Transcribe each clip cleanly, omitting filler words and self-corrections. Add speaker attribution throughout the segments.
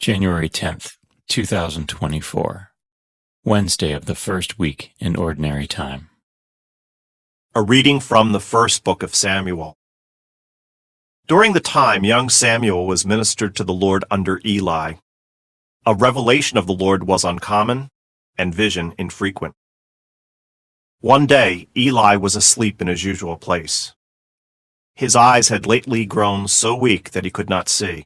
Speaker 1: January 10th, 2024, Wednesday of the first week in Ordinary Time.
Speaker 2: A reading from the first book of Samuel. During the time young Samuel was ministered to the Lord under Eli, a revelation of the Lord was uncommon, and vision infrequent. One day Eli was asleep in his usual place. His eyes had lately grown so weak that he could not see.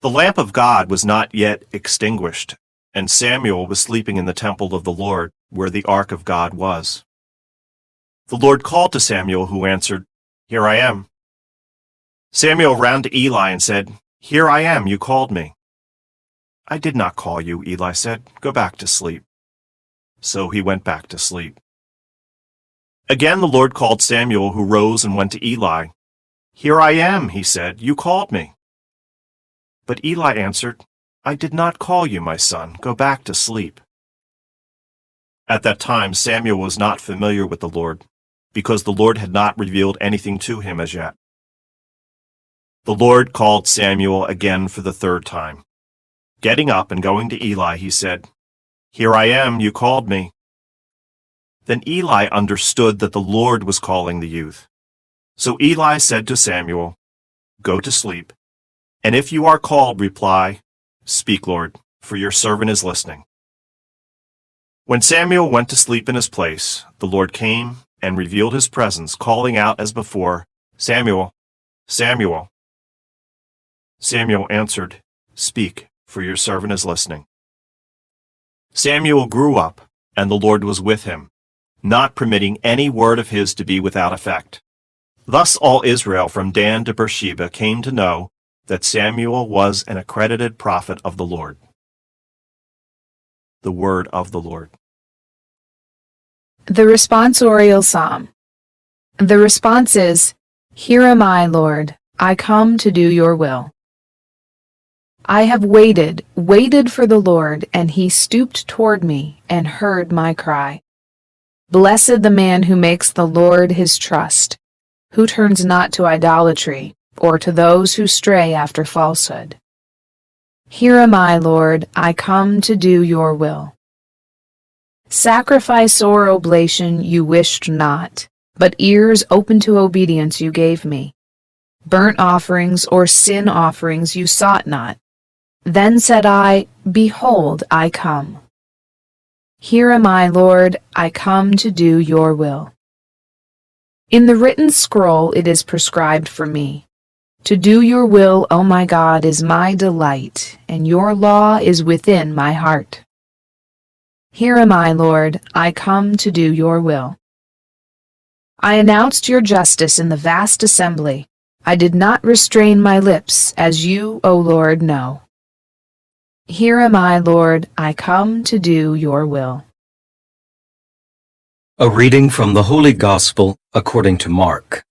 Speaker 2: The lamp of God was not yet extinguished, and Samuel was sleeping in the temple of the Lord, where the ark of God was. The Lord called to Samuel, who answered, "Here I am." Samuel ran to Eli and said, "Here I am, you called me." "I did not call you," Eli said. "Go back to sleep." So he went back to sleep. Again the Lord called Samuel, who rose and went to Eli. "Here I am," he said. "You called me." But Eli answered, "I did not call you, my son. Go back to sleep." At that time Samuel was not familiar with the Lord, because the Lord had not revealed anything to him as yet. The Lord called Samuel again for the third time. Getting up and going to Eli, he said, "Here I am, you called me." Then Eli understood that the Lord was calling the youth. So Eli said to Samuel, "Go to sleep, and if you are called, reply, 'Speak, Lord, for your servant is listening.'" When Samuel went to sleep in his place, the Lord came and revealed his presence, calling out as before, "Samuel, Samuel." Samuel answered, "Speak, for your servant is listening." Samuel grew up, and the Lord was with him, not permitting any word of his to be without effect. Thus all Israel from Dan to Beersheba came to know that Samuel was an accredited prophet of the Lord. The word of the Lord.
Speaker 3: The responsorial psalm. The response is, "Here am I, Lord, I come to do your will." I have waited for the Lord, and he stooped toward me and heard my cry. Blessed the man who makes the Lord his trust, who turns not to idolatry, or to those who stray after falsehood. Here am I, Lord, I come to do your will. Sacrifice or oblation you wished not, but ears open to obedience you gave me. Burnt offerings or sin offerings you sought not. Then said I, "Behold, I come." Here am I, Lord, I come to do your will. In the written scroll it is prescribed for me. To do your will, O my God, is my delight, and your law is within my heart. Here am I, Lord, I come to do your will. I announced your justice in the vast assembly. I did not restrain my lips, as you, O Lord, know. Here am I, Lord, I come to do your will.
Speaker 4: A reading from the Holy Gospel according to Mark.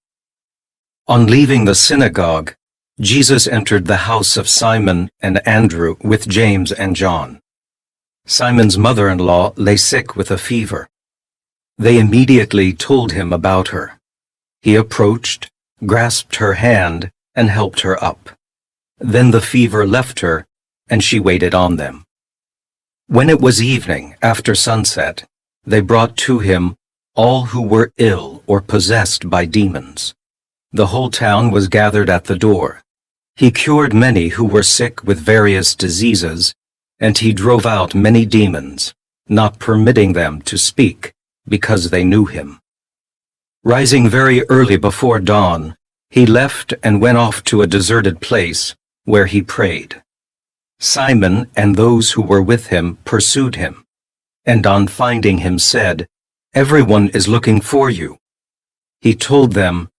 Speaker 4: On leaving the synagogue, Jesus entered the house of Simon and Andrew with James and John. Simon's mother-in-law lay sick with a fever. They immediately told him about her. He approached, grasped her hand, and helped her up. Then the fever left her, and she waited on them. When it was evening, after sunset, they brought to him all who were ill or possessed by demons. The whole town was gathered at the door. He cured many who were sick with various diseases, and he drove out many demons, not permitting them to speak, because they knew him. Rising very early before dawn, he left and went off to a deserted place, where he prayed. Simon and those who were with him pursued him, and on finding him said, "Everyone is looking for you." He told them,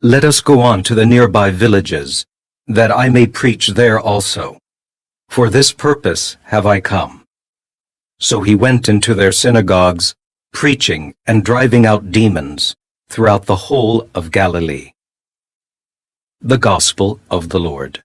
Speaker 4: "Let us go on to the nearby villages, that I may preach there also. For this purpose have I come." So he went into their synagogues, preaching and driving out demons throughout the whole of Galilee. The Gospel of the Lord.